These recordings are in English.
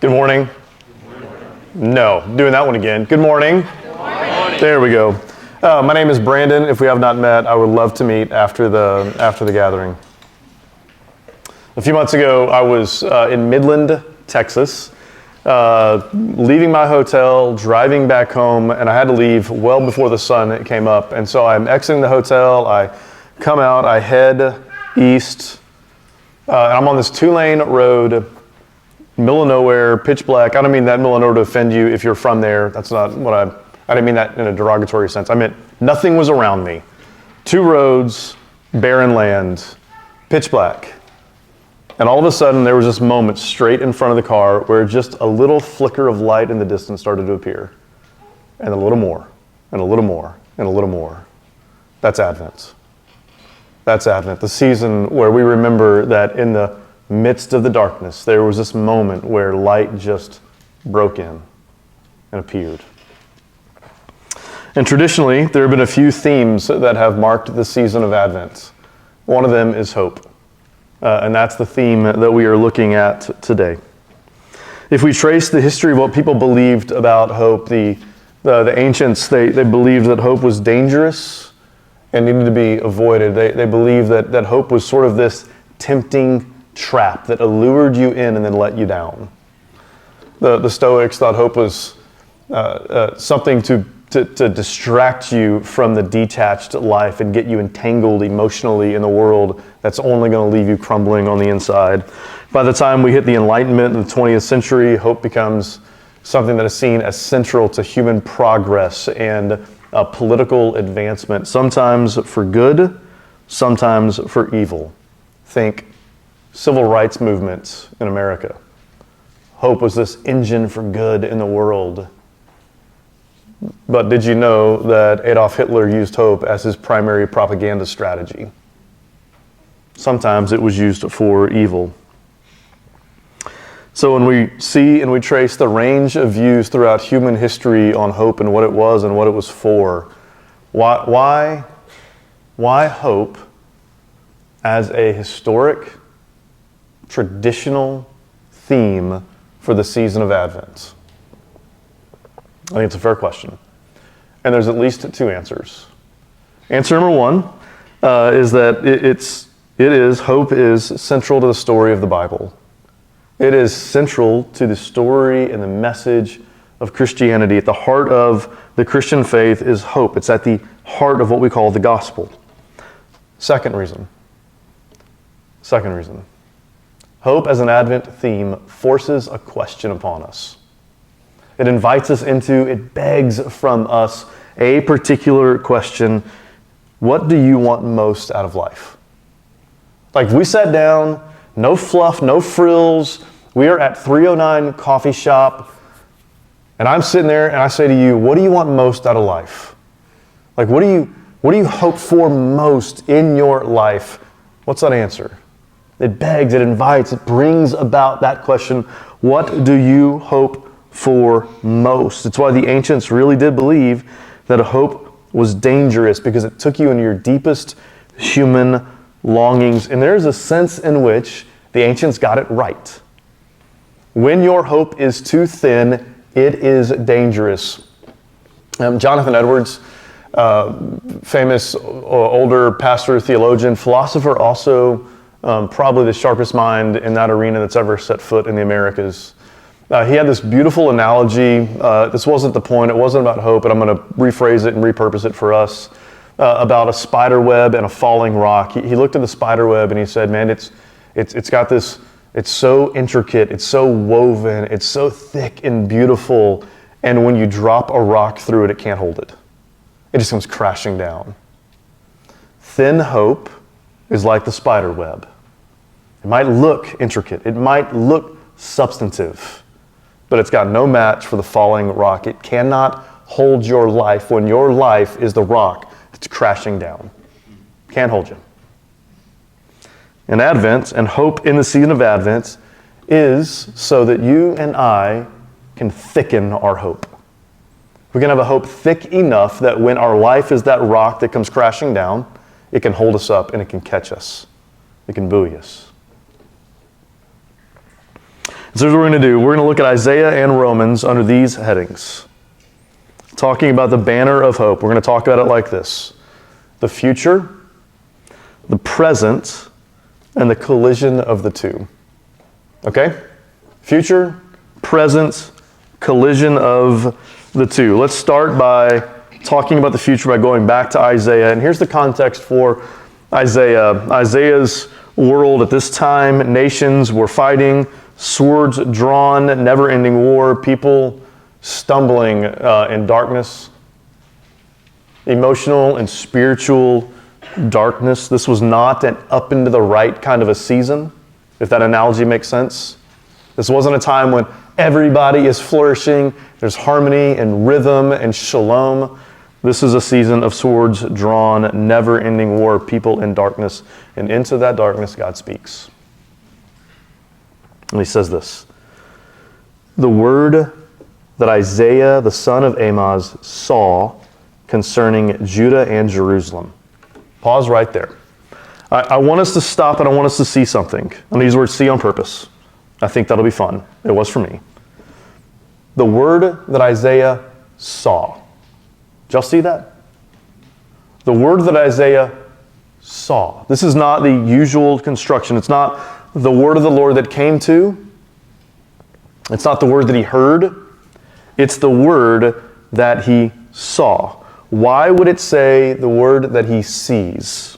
Good morning. No, doing that one again. Good morning. Good morning. There we go. My name is Brandon. If we have not met, I would love to meet after the gathering. A few months ago, I was in Midland, Texas, leaving my hotel, driving back home, and I had to leave well before the sun came up. And so I'm exiting the hotel. I come out. I head east. And I'm on this 2-lane road, middle of nowhere, pitch black. I don't mean that middle of nowhere to offend you if you're from there. That's not what I didn't mean that in a derogatory sense. I meant nothing was around me. 2 roads, barren land, pitch black. And all of a sudden, there was this moment straight in front of the car where just a little flicker of light in the distance started to appear. And a little more, and a little more, and a little more. That's Advent. That's Advent, the season where we remember that in the midst of the darkness, there was this moment where light just broke in and appeared. And traditionally, there have been a few themes that have marked the season of Advent. One of them is hope. And that's the theme that we are looking at today. If we trace the history of what people believed about hope, the ancients, they believed that hope was dangerous and needed to be avoided. They believed that hope was sort of this tempting trap that allured you in and then let you down. The Stoics thought hope was something to distract you from the detached life and get you entangled emotionally in the world that's only going to leave you crumbling on the inside. By the time we hit the Enlightenment in the 20th century, hope becomes something that is seen as central to human progress and political advancement, sometimes for good, sometimes for evil. Think civil rights movements in America. Hope was this engine for good in the world. But did you know that Adolf Hitler used hope as his primary propaganda strategy? Sometimes it was used for evil. So when we see and we trace the range of views throughout human history on hope and what it was and what it was for, why hope as a historic, traditional theme for the season of Advent? I think it's a fair question. And there's at least 2 answers. Answer number 1 is that hope is central to the story of the Bible. It is central to the story and the message of Christianity. At the heart of the Christian faith is hope. It's at the heart of what we call the gospel. Second reason. Hope as an Advent theme forces a question upon us. It invites us into, it begs from us a particular question. What do you want most out of life? Like if we sat down, no fluff, no frills, we are at 309 Coffee Shop, and I'm sitting there and I say to you, what do you want most out of life? Like what do you hope for most in your life? What's that answer? It begs, it invites, it brings about that question, what do you hope for most? It's why the ancients really did believe that hope was dangerous, because it took you into your deepest human longings. And there's a sense in which the ancients got it right. When your hope is too thin, it is dangerous. Jonathan Edwards, famous older pastor, theologian, philosopher, also probably the sharpest mind in that arena that's ever set foot in the Americas. He had this beautiful analogy. This wasn't the point. It wasn't about hope, but I'm going to rephrase it and repurpose it for us, about a spider web and a falling rock. He looked at the spider web and he said, man, it's got this, it's so intricate, it's so woven, it's so thick and beautiful, and when you drop a rock through it, it can't hold it. It just comes crashing down. Thin hope is like the spider web. It might look intricate, it might look substantive, but it's got no match for the falling rock. It cannot hold your life when your life is the rock that's crashing down. Can't hold you. And Advent, and hope in the season of Advent, is so that you and I can thicken our hope. We can have a hope thick enough that when our life is that rock that comes crashing down, it can hold us up and it can catch us. It can buoy us. So here's what we're going to do. We're going to look at Isaiah and Romans under these headings. Talking about the banner of hope. We're going to talk about it like this: the future, the present, and the collision of the two. Okay? Future, present, collision of the two. Let's start by talking about the future by going back to Isaiah. And here's the context for Isaiah. Isaiah's world at this time, nations were fighting, swords drawn, never-ending war, people stumbling in darkness, emotional and spiritual darkness. This was not an up and to the right kind of a season, if that analogy makes sense. This wasn't a time when everybody is flourishing, there's harmony and rhythm and shalom. This is a season of swords drawn, never-ending war, people in darkness, and into that darkness God speaks. And he says this: the word that Isaiah, the son of Amoz, saw concerning Judah and Jerusalem. Pause right there. I want us to stop and I want us to see something. And these words see on purpose. I think that'll be fun. It was for me. The word that Isaiah saw. Did y'all see that? The word that Isaiah saw. This is not the usual construction. It's not the word of the Lord that came to. It's not the word that he heard. It's the word that he saw. Why would it say the word that he sees?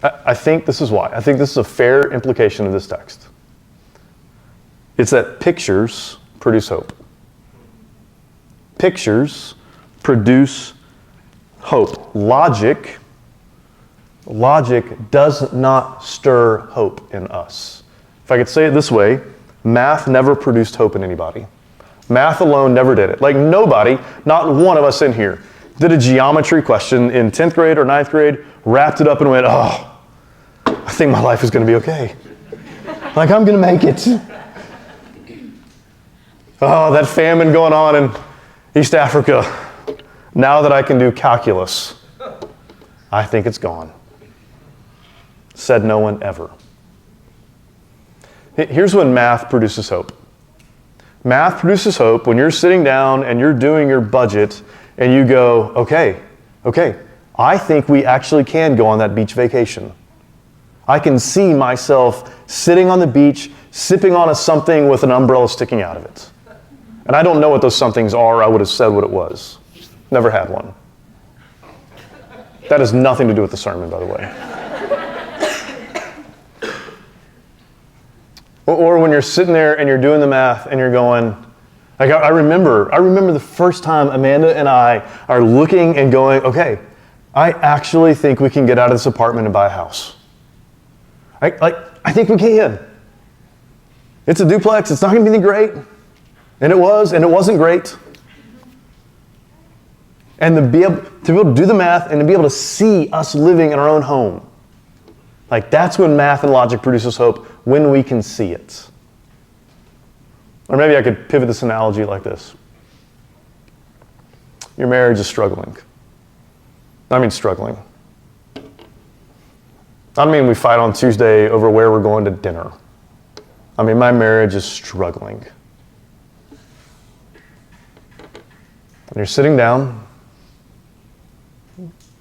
I think this is why. I think this is a fair implication of this text. It's that pictures produce hope. Pictures produce hope. Logic does not stir hope in us. If I could say it this way, math never produced hope in anybody. Math alone never did it. Like nobody, not one of us in here, did a geometry question in 10th grade or 9th grade, wrapped it up and went, oh, I think my life is going to be okay. Like I'm going to make it. Oh, that famine going on in East Africa. Now that I can do calculus, I think it's gone. Said no one ever. Here's when math produces hope. Math produces hope when you're sitting down and you're doing your budget and you go, okay, I think we actually can go on that beach vacation. I can see myself sitting on the beach, sipping on a something with an umbrella sticking out of it. And I don't know what those somethings are. I would have said what it was. Never had one. That has nothing to do with the sermon, by the way. Or when you're sitting there and you're doing the math and you're going, like I remember the first time Amanda and I are looking and going, okay, I actually think we can get out of this apartment and buy a house. I think we can. It's a duplex. It's not going to be anything great. And it wasn't great. And to be able to do the math and to be able to see us living in our own home. Like that's when math and logic produces hope, when we can see it. Or maybe I could pivot this analogy like this. Your marriage is struggling. I mean struggling. I don't mean we fight on Tuesday over where we're going to dinner. I mean my marriage is struggling. And you're sitting down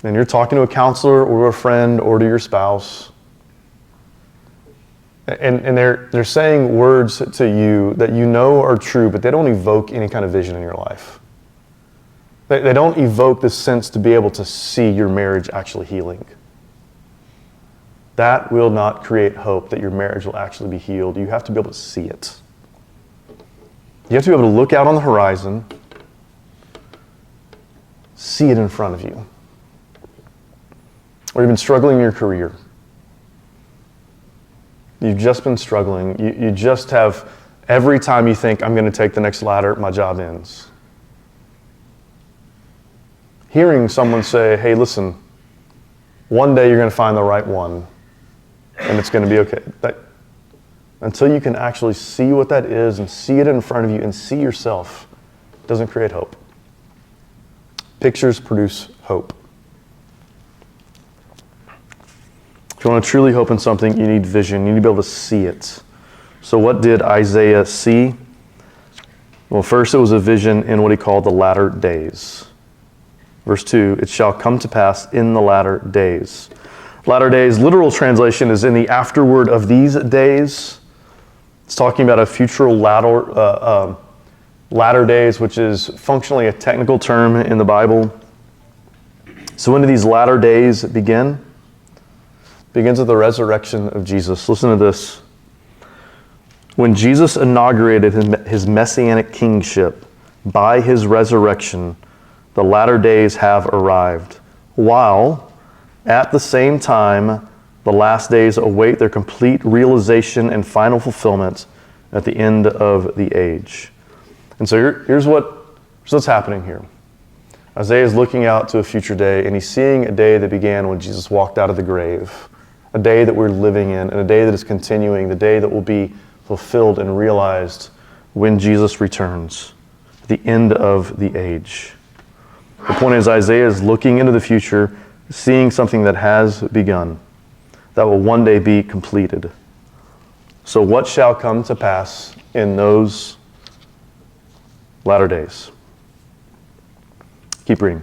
and you're talking to a counselor or a friend or to your spouse. And they're saying words to you that you know are true, but they don't evoke any kind of vision in your life. They don't evoke the sense to be able to see your marriage actually healing. That will not create hope that your marriage will actually be healed. You have to be able to see it. You have to be able to look out on the horizon, see it in front of you. Or you've been struggling in your career. You've just been struggling. You just have, every time you think, I'm going to take the next ladder, my job ends. Hearing someone say, hey, listen, one day you're going to find the right one, and it's going to be okay. Until you can actually see what that is and see it in front of you and see yourself, it doesn't create hope. Pictures produce hope. If you want to truly hope in something, you need vision. You need to be able to see it. So what did Isaiah see? Well, first it was a vision in what he called the latter days. Verse 2, it shall come to pass in the latter days. Latter days, literal translation is in the afterward of these days. It's talking about a future latter days, which is functionally a technical term in the Bible. So when do these latter days begin? It begins with the resurrection of Jesus. Listen to this. When Jesus inaugurated his messianic kingship by his resurrection, the latter days have arrived, while at the same time, the last days await their complete realization and final fulfillment at the end of the age. And so here's what's happening here. Isaiah is looking out to a future day, and he's seeing a day that began when Jesus walked out of the grave, a day that we're living in, and a day that is continuing, the day that will be fulfilled and realized when Jesus returns, at the end of the age. The point is, Isaiah is looking into the future, seeing something that has begun, that will one day be completed. So what shall come to pass in those latter days? Keep reading.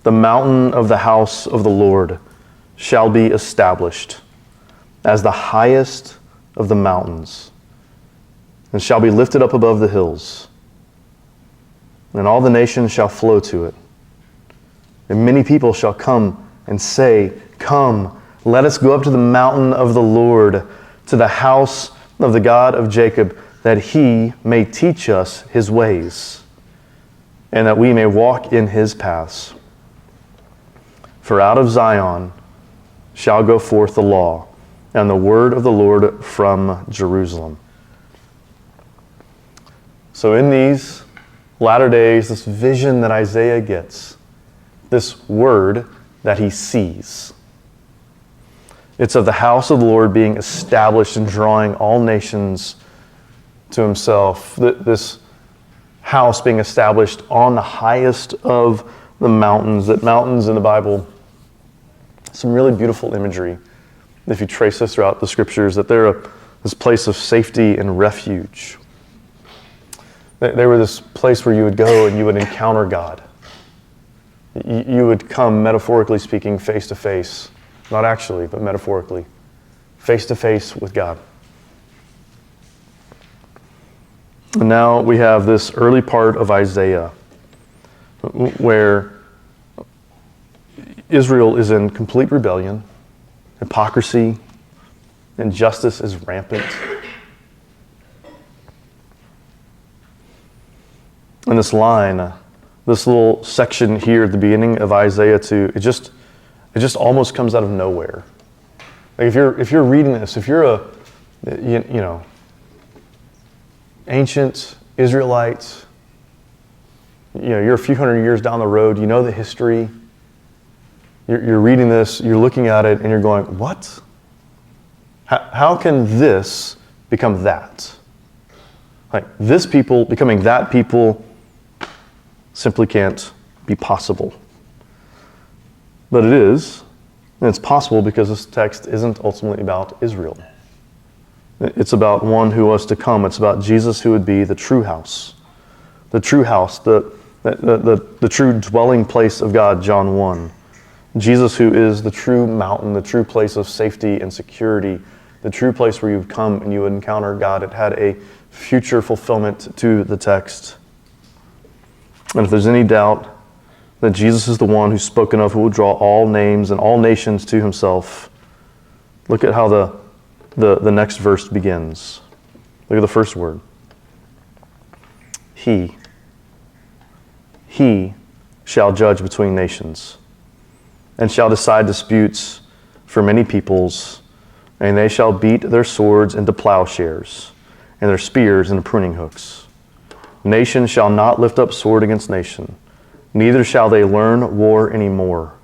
The mountain of the house of the Lord shall be established as the highest of the mountains, and shall be lifted up above the hills, and all the nations shall flow to it. And many people shall come and say, Come, let us go up to the mountain of the Lord, to the house of the God of Jacob, that he may teach us his ways, and that we may walk in his paths. For out of Zion shall go forth the law, and the word of the Lord from Jerusalem. So in these latter days, this vision that Isaiah gets, this word that he sees, it's of the house of the Lord being established and drawing all nations to himself. This house being established on the highest of the mountains. That mountains in the Bible, some really beautiful imagery. If you trace this throughout the scriptures, that they're this place of safety and refuge. They were this place where you would go and you would encounter God. You would come, metaphorically speaking, face to face. Not actually, but metaphorically. Face to face with God. And now we have this early part of Isaiah where Israel is in complete rebellion, hypocrisy, injustice is rampant. And this line, this little section here at the beginning of Isaiah 2, it just almost comes out of nowhere. Like if you're reading this, if you're a ancient Israelite, you're a few hundred years down the road, you know the history. You're reading this, you're looking at it, and you're going, what? How can this become that? Like, this people becoming that people simply can't be possible. But it is, and it's possible because this text isn't ultimately about Israel. It's about one who was to come. It's about Jesus who would be the true house. The true house, the true dwelling place of God, John 1. Jesus who is the true mountain, the true place of safety and security, the true place where you would come and you would encounter God. It had a future fulfillment to the text. And if there's any doubt that Jesus is the one who's spoken of, who will draw all names and all nations to himself, look at how the next verse begins. Look at the first word. He shall judge between nations, and shall decide disputes for many peoples, and they shall beat their swords into plowshares, and their spears into pruning hooks. Nation shall not lift up sword against nation, neither shall they learn war anymore.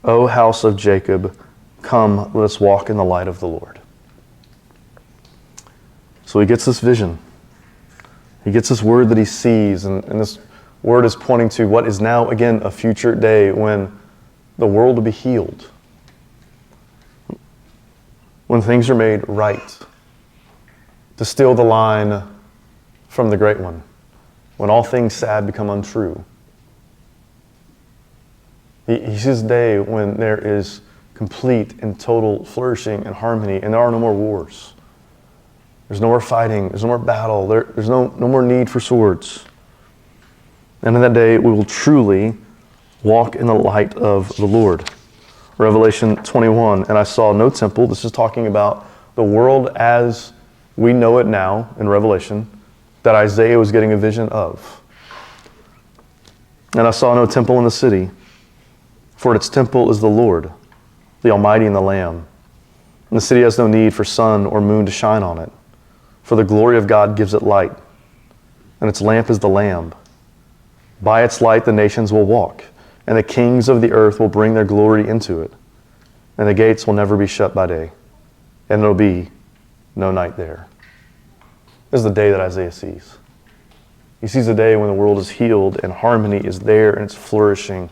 O house of Jacob, come, let us walk in the light of the Lord. So he gets this vision. He gets this word that he sees, and this word is pointing to what is now, again, a future day when the world will be healed. When things are made right. to steal the line from the great one. When all things sad become untrue. He sees a day when there is complete and total flourishing and harmony, and there are no more wars. There's no more fighting. There's no more battle. There's no more need for swords. And in that day, we will truly walk in the light of the Lord. Revelation 21, and I saw no temple. This is talking about the world as we know it now in Revelation, that Isaiah was getting a vision of. And I saw no temple in the city, for its temple is the Lord, the Almighty and the Lamb. And the city has no need for sun or moon to shine on it, for the glory of God gives it light, and its lamp is the Lamb. By its light the nations will walk, and the kings of the earth will bring their glory into it. And the gates will never be shut by day, and there will be no night there. This is the day that Isaiah sees. He sees a day when the world is healed and harmony is there and it's flourishing.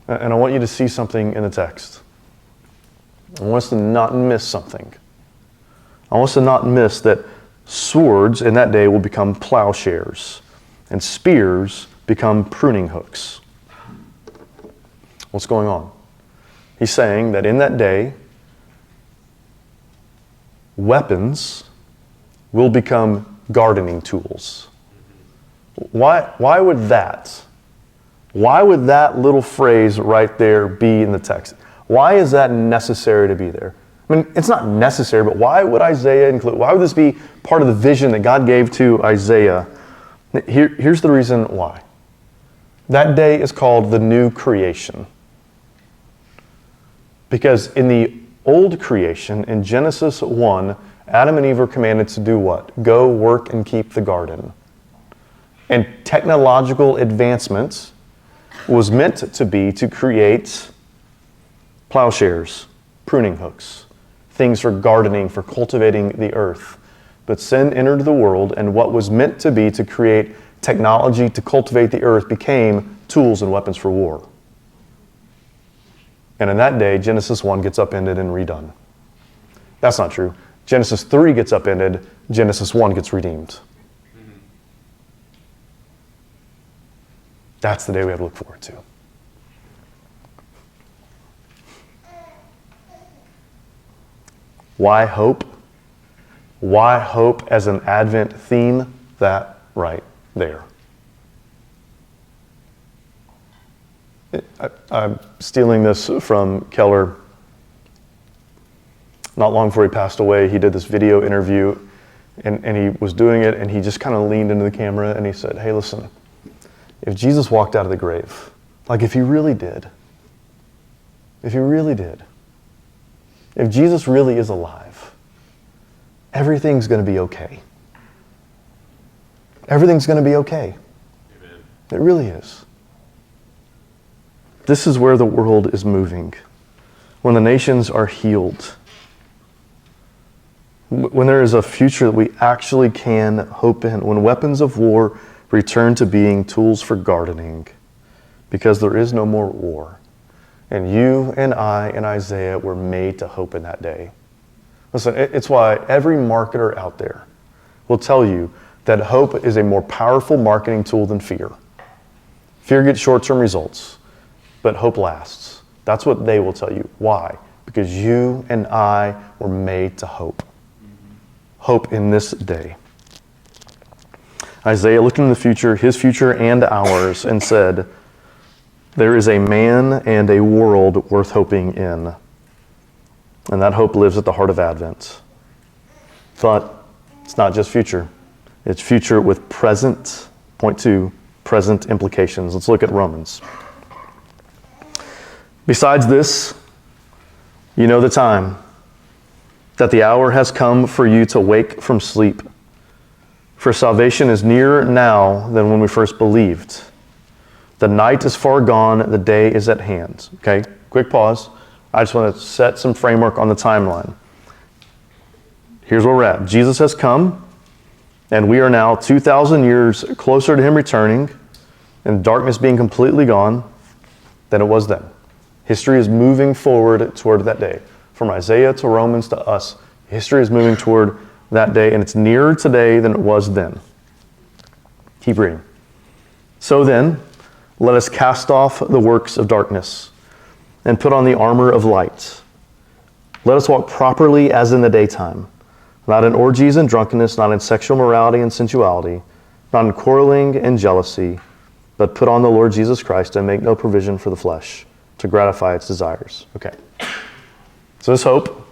And I want you to see something in the text. I want us to not miss something. I want us to not miss that swords in that day will become plowshares and spears become pruning hooks. What's going on? He's saying that in that day, weapons will become gardening tools. Why would that? Why would that little phrase right there be in the text? Why is that necessary to be there? I mean, it's not necessary, but why would Isaiah include, why would this be part of the vision that God gave to Isaiah? Here's the reason why. That day is called the new creation. Because in the old creation, in Genesis 1, Adam and Eve were commanded to do what? Go work and keep the garden. And technological advancement was meant to be to create plowshares, pruning hooks, things for gardening, for cultivating the earth. But sin entered the world, and what was meant to be to create technology to cultivate the earth became tools and weapons for war. And in that day, Genesis 1 gets upended and redone. That's not true. Genesis 3 gets upended, Genesis 1 gets redeemed. That's the day we have to look forward to. Why hope? Why hope as an Advent theme? That right there. I'm stealing this from Keller. Not long before he passed away, he did this video interview, and he was doing it, and he just kind of leaned into the camera, and he said, hey, listen, if Jesus walked out of the grave, like if he really did, if Jesus really is alive, everything's going to be okay. Everything's going to be okay. Amen. It really is. This is where the world is moving. When the nations are healed. When there is a future that we actually can hope in. When weapons of war return to being tools for gardening. Because there is no more war. And you and I and Isaiah were made to hope in that day. Listen, it's why every marketer out there will tell you that hope is a more powerful marketing tool than fear. Fear gets short-term results, but hope lasts. That's what they will tell you. Why? Because you and I were made to hope. Hope in this day. Isaiah looked into the future, his future and ours, and said, there is a man and a world worth hoping in. And that hope lives at the heart of Advent. But it's not just future. It's future with present, point 2, present implications. Let's look at Romans. Besides this, you know the time, that the hour has come for you to wake from sleep. For salvation is nearer now than when we first believed. The night is far gone, the day is at hand. Okay, quick pause. I just want to set some framework on the timeline. Here's where we're at. Jesus has come, and we are now 2,000 years closer to him returning, and darkness being completely gone than it was then. History is moving forward toward that day. From Isaiah to Romans to us, history is moving toward that day, and it's nearer today than it was then. Keep reading. So then, let us cast off the works of darkness and put on the armor of light. Let us walk properly as in the daytime, not in orgies and drunkenness, not in sexual morality and sensuality, not in quarreling and jealousy, but put on the Lord Jesus Christ and make no provision for the flesh to gratify its desires. Okay. So this hope,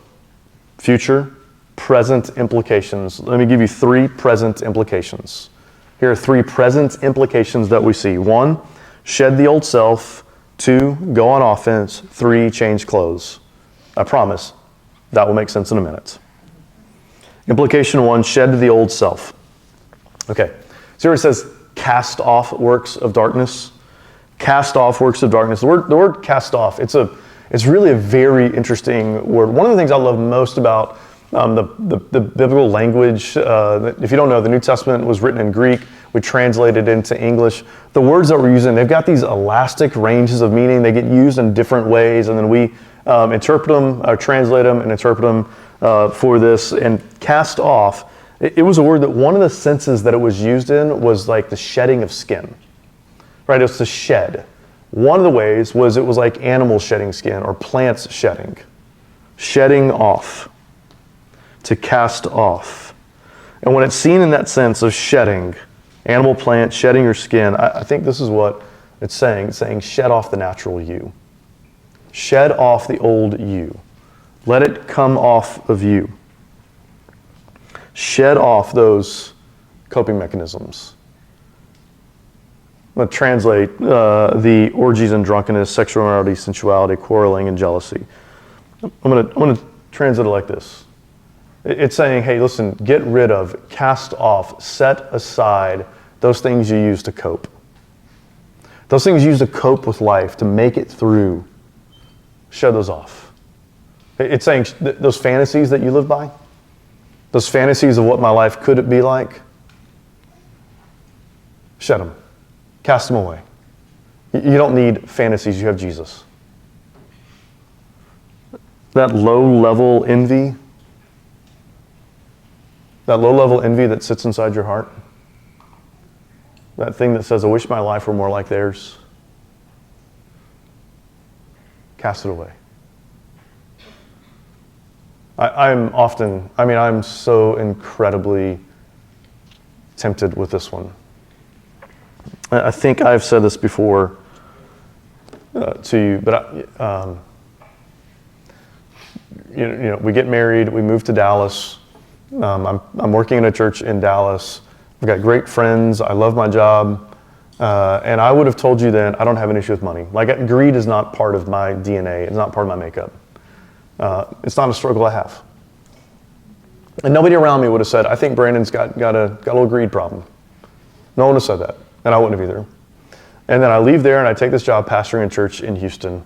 future, present implications. Let me give you 3 present implications. Here are 3 present implications that we see. 1, shed the old self. 2, go on offense. 3, change clothes. I promise that will make sense in a minute. Implication 1, shed the old self. Okay, so here it says, cast off works of darkness. Cast off works of darkness. The word cast off, it's really a very interesting word. One of the things I love most about the biblical language, if you don't know, the New Testament was written in Greek. We translated it into English. The words that we're using, they've got these elastic ranges of meaning. They get used in different ways, and then we interpret them, or translate them, and interpret them for this. And cast off, it was a word that one of the senses that it was used in was like the shedding of skin. Right, it was to shed. One of the ways was it was like animals shedding skin or plants shedding. Shedding off. To cast off. And when it's seen in that sense of shedding, animal, plant, shedding your skin, I think this is what it's saying. It's saying shed off the natural you. Shed off the old you. Let it come off of you. Shed off those coping mechanisms. I'm going to translate the orgies and drunkenness, sexual immorality, sensuality, quarreling, and jealousy. I'm going to translate it like this. It's saying, hey, listen, get rid of, cast off, set aside those things you use to cope. Those things you use to cope with life, to make it through. Shed those off. It's saying those fantasies that you live by, those fantasies of what my life could be like, shed them. Cast them away. You don't need fantasies, you have Jesus. That low-level envy, that sits inside your heart, that thing that says, I wish my life were more like theirs, cast it away. I'm so incredibly tempted with this one. I think I've said this before to you, but we get married, we move to Dallas. I'm working in a church in Dallas. I've got great friends. I love my job. And I would have told you then, I don't have an issue with money. Like, greed is not part of my DNA. It's not part of my makeup. It's not a struggle I have. And nobody around me would have said, I think Brandon's got a little greed problem. No one would have said that. And I wouldn't have either. And then I leave there and I take this job pastoring a church in Houston.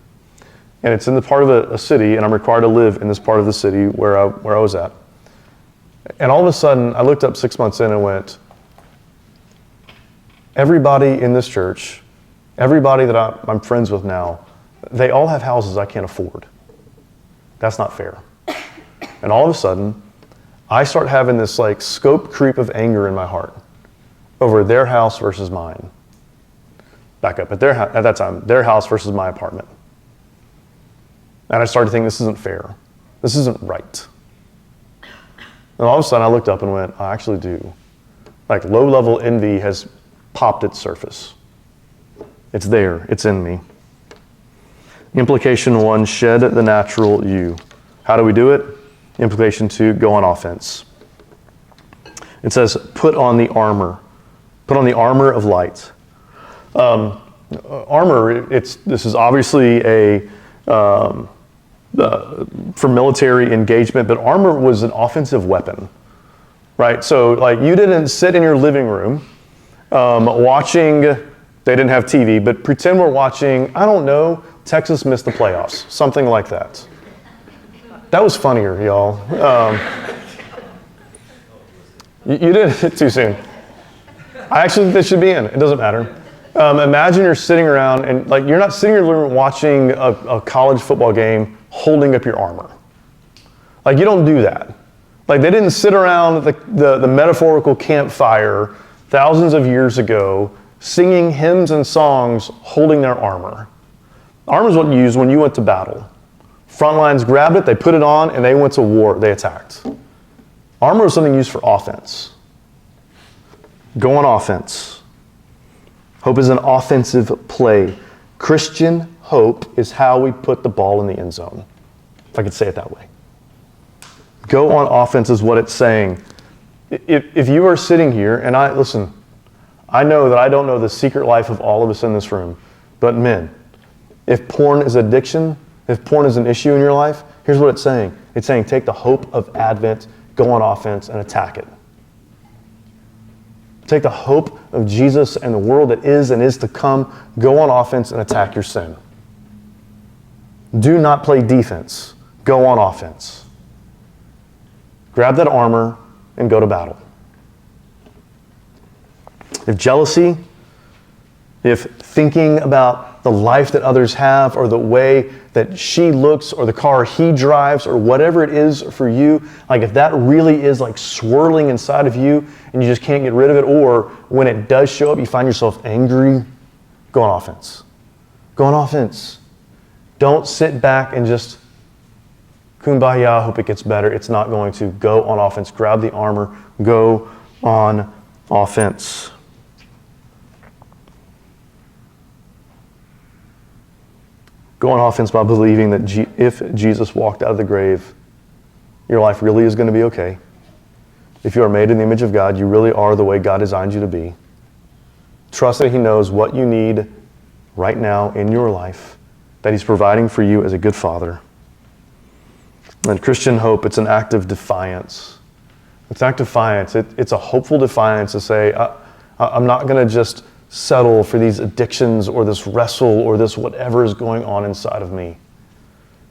And it's in the part of a city, and I'm required to live in this part of the city where I was at. And all of a sudden, I looked up 6 months in and went, everybody in this church, everybody that I'm friends with now, they all have houses I can't afford. That's not fair. And all of a sudden, I start having this like scope creep of anger in my heart over their house versus mine. Back up, at that time, their house versus my apartment. And I started thinking, this isn't fair. This isn't right. And all of a sudden I looked up and went, I actually do. Like, low-level envy has popped its surface. It's there. It's in me. Implication 1, shed the natural you. How do we do it? Implication 2, go on offense. It says, put on the armor. Put on the armor of light. Armor, this is obviously for military engagement, but armor was an offensive weapon, right? So, like, you didn't sit in your living room watching, they didn't have TV, but pretend we're watching, I don't know, Texas missed the playoffs, something like that. That was funnier, y'all. You did it too soon. I actually think this should be in. It doesn't matter. Imagine you're sitting around and like you're not sitting in your living room watching a college football game holding up your armor. Like, you don't do that. Like they didn't sit around the metaphorical campfire thousands of years ago singing hymns and songs holding their armor. Armor is what you used when you went to battle. Front lines grabbed it, they put it on, and they went to war, they attacked. Armor is something used for offense. Go on offense. Hope is an offensive play. Christian hope is how we put the ball in the end zone, if I could say it that way. Go on offense is what it's saying. If you are sitting here, and I know that I don't know the secret life of all of us in this room, but men, if porn is addiction, if porn is an issue in your life, here's what it's saying. It's saying take the hope of Advent, go on offense, and attack it. Take the hope of Jesus and the world that is and is to come, go on offense and attack your sin. Do not play defense. Go on offense. Grab that armor and go to battle. If jealousy, if thinking about the life that others have or the way that she looks or the car he drives or whatever it is for you, like if that really is like swirling inside of you and you just can't get rid of it, or when it does show up, you find yourself angry, go on offense. Go on offense. Don't sit back and just kumbaya, hope it gets better. It's not going to. Go on offense. Grab the armor. Go on offense. Go on offense by believing that if Jesus walked out of the grave, your life really is going to be okay. If you are made in the image of God, you really are the way God designed you to be. Trust that He knows what you need right now in your life, that He's providing for you as a good Father. And Christian hope, it's an act of defiance. It's an act of defiance. It's a hopeful defiance to say, I'm not going to just settle for these addictions or this wrestle or this whatever is going on inside of me.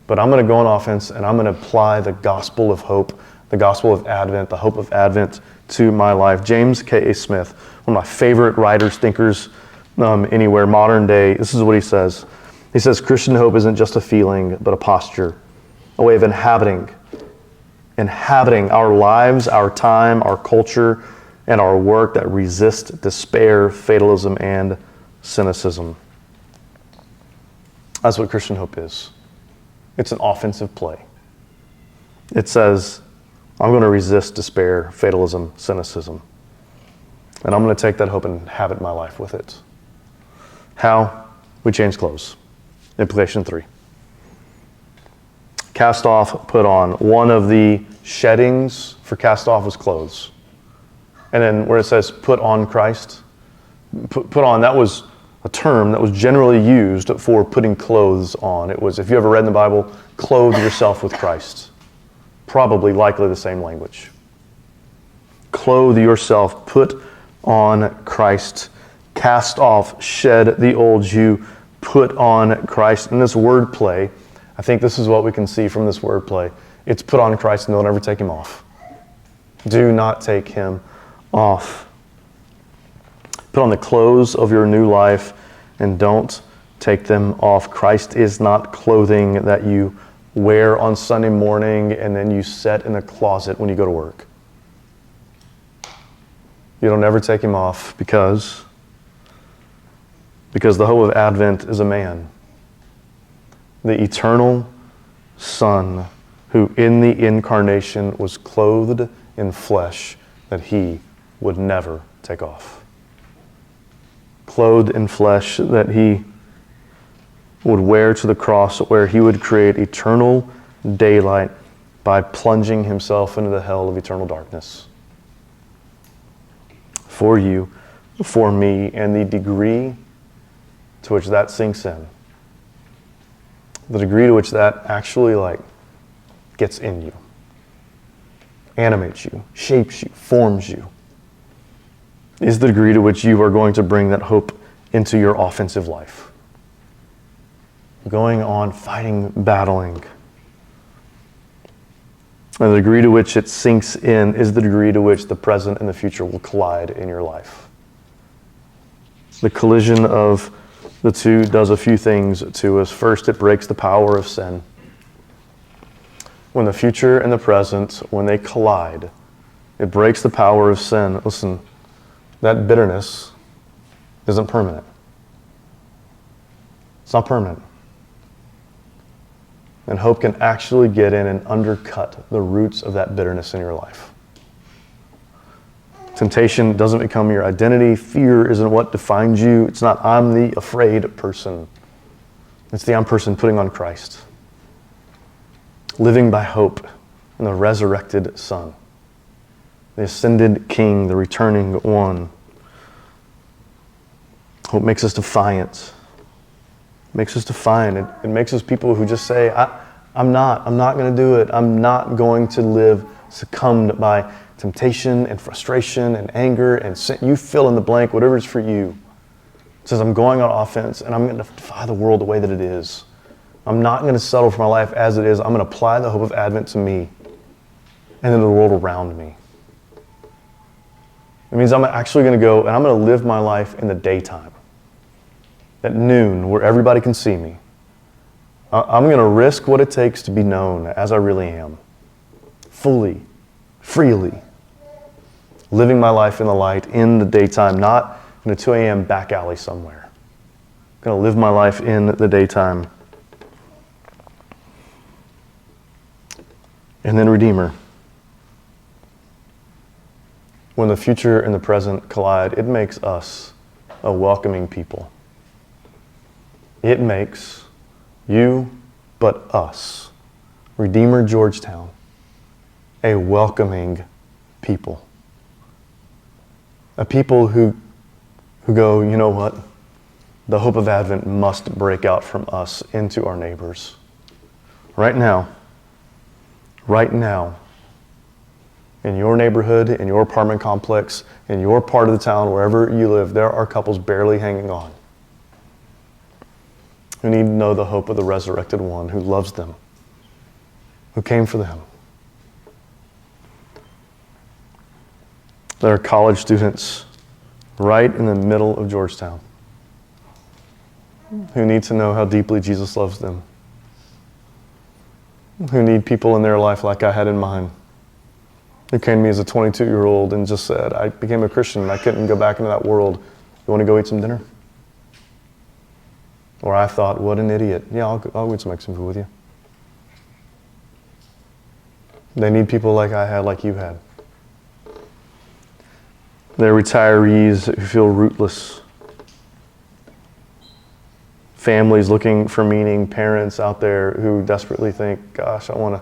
But I'm going to go on offense and I'm going to apply the gospel of hope, the gospel of Advent, the hope of Advent to my life. James K.A. Smith, one of my favorite writers, thinkers anywhere, modern day, this is what he says. He says, Christian hope isn't just a feeling, but a posture, a way of inhabiting our lives, our time, our culture, and our work that resist despair, fatalism, and cynicism. That's what Christian hope is. It's an offensive play. It says, I'm going to resist despair, fatalism, cynicism. And I'm going to take that hope and inhabit my life with it. How? We change clothes. Implication 3. Cast off, put on. One of the sheddings for cast off was clothes. And then where it says put on Christ, put on, that was a term that was generally used for putting clothes on. It was, if you ever read in the Bible, clothe yourself with Christ. Probably, likely the same language. Clothe yourself, put on Christ. Cast off, shed the old you, put on Christ. In this word play, I think this is what we can see from this word play. It's put on Christ and don't ever take Him off. Do not take Him off. Put on the clothes of your new life and don't take them off. Christ is not clothing that you wear on Sunday morning and then you set in a closet when you go to work. You don't ever take Him off because the hope of Advent is a man, the eternal Son, who in the incarnation was clothed in flesh that He would never take off. Clothed in flesh that He would wear to the cross, where He would create eternal daylight by plunging Himself into the hell of eternal darkness. For you, for me, and the degree to which that sinks in, the degree to which that actually gets in you, animates you, shapes you, forms you, is the degree to which you are going to bring that hope into your offensive life. Going on, fighting, battling. And the degree to which it sinks in is the degree to which the present and the future will collide in your life. The collision of the two does a few things to us. First, it breaks the power of sin. when the future and the present, when they collide, it breaks the power of sin. Listen, that bitterness isn't permanent. It's not permanent. And hope can actually get in and undercut the roots of that bitterness in your life. Temptation doesn't become your identity. Fear isn't what defines you. It's not I'm the afraid person. It's the I'm person putting on Christ. Living by hope in the resurrected Son. The ascended King, the returning one. Hope makes us defiant. Makes us defiant. It makes us people who just say, I'm not going to do it. I'm not going to live succumbed by temptation and frustration and anger and sin. You fill in the blank, whatever it's for you. It says, I'm going on offense and I'm going to defy the world the way that it is. I'm not going to settle for my life as it is. I'm going to apply the hope of Advent to me and then the world around me. It means I'm actually going to go and I'm going to live my life in the daytime. At noon, where everybody can see me. I'm going to risk what it takes to be known as I really am. Fully, freely. Living my life in the light in the daytime, not in a 2 a.m. back alley somewhere. I'm going to live my life in the daytime. And then Redeemer. When the future and the present collide, it makes us a welcoming people. It makes you, but us, Redeemer Georgetown, a welcoming people. A people who go, you know what? The hope of Advent must break out from us into our neighbors. Right now, in your neighborhood, in your apartment complex, in your part of the town, wherever you live, there are couples barely hanging on who need to know the hope of the resurrected one who loves them, who came for them. There are college students right in the middle of Georgetown who need to know how deeply Jesus loves them, who need people in their life like I had in mine, who came to me as a 22-year-old and just said, I became a Christian and I couldn't go back into that world. You want to go eat some dinner? Or I thought, what an idiot. Yeah, I'll eat some Mexican food with you. They need people like I had, like you had. They're retirees who feel rootless. Families looking for meaning, parents out there who desperately think, gosh, I want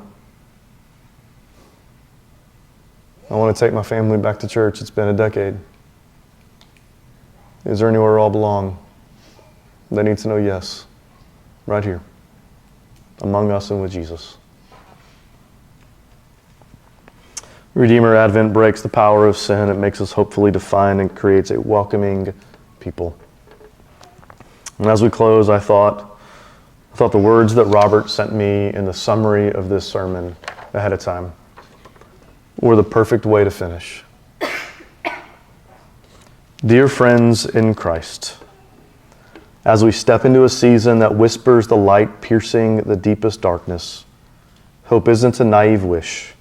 to take my family back to church. It's been a decade. Is there anywhere we all belong? They need to know yes, right here, among us and with Jesus. Redeemer Advent breaks the power of sin. It makes us hopefully defined and creates a welcoming people. And as we close, I thought the words that Robert sent me in the summary of this sermon ahead of time were the perfect way to finish. Dear friends in Christ, as we step into a season that whispers the light piercing the deepest darkness, hope isn't a naive wish.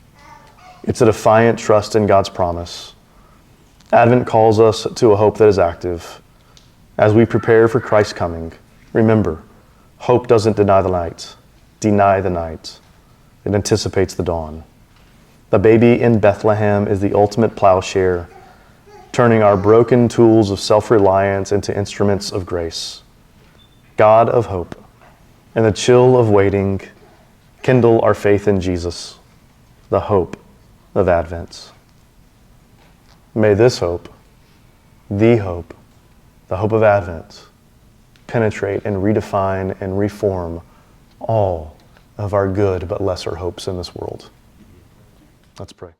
It's a defiant trust in God's promise. Advent calls us to a hope that is active. As we prepare for Christ's coming, remember, hope doesn't deny the night. It anticipates the dawn. The baby in Bethlehem is the ultimate plowshare, turning our broken tools of self-reliance into instruments of grace. God of hope, in the chill of waiting, kindle our faith in Jesus, the hope of Advent. May this hope, the hope of Advent, penetrate and redefine and reform all of our good but lesser hopes in this world. Let's pray.